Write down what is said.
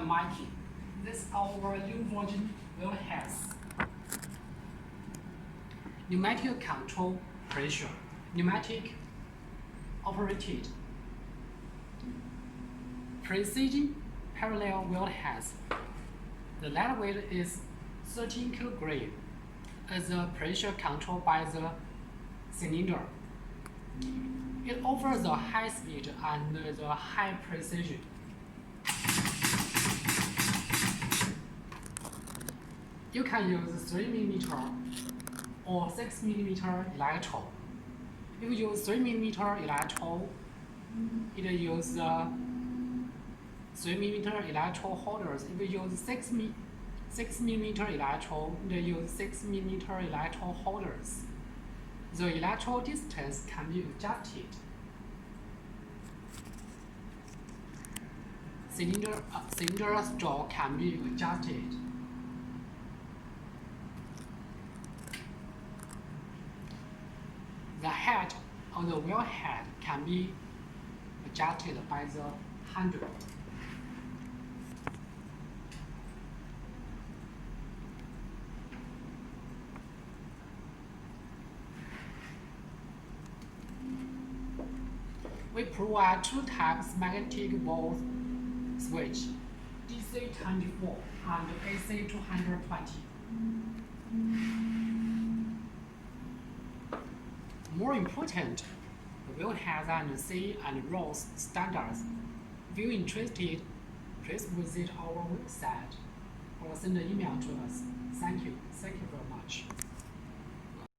Pneumatic. This is our new version will have pneumatic control pressure, pneumatic operated, precision parallel wheel heads. The light weight is 13 kg as the pressure controlled by the cylinder. It offers the high speed and the high precision. You can use 3 mm or 6 mm electrode. If you use 3 mm electrode, it uses 3 mm electrode holders. If you use 6 mm electrode, it uses 6 mm electrode holders. The electrode distance can be adjusted. Cylinder stroke can be adjusted. The head of the wheel head can be adjusted by the handle. We provide two types magnetic volt switch, DC24 and AC220. More important, the wheel has and C and ROS standards. If you're interested, please visit our website or send an email to us. Thank you very much.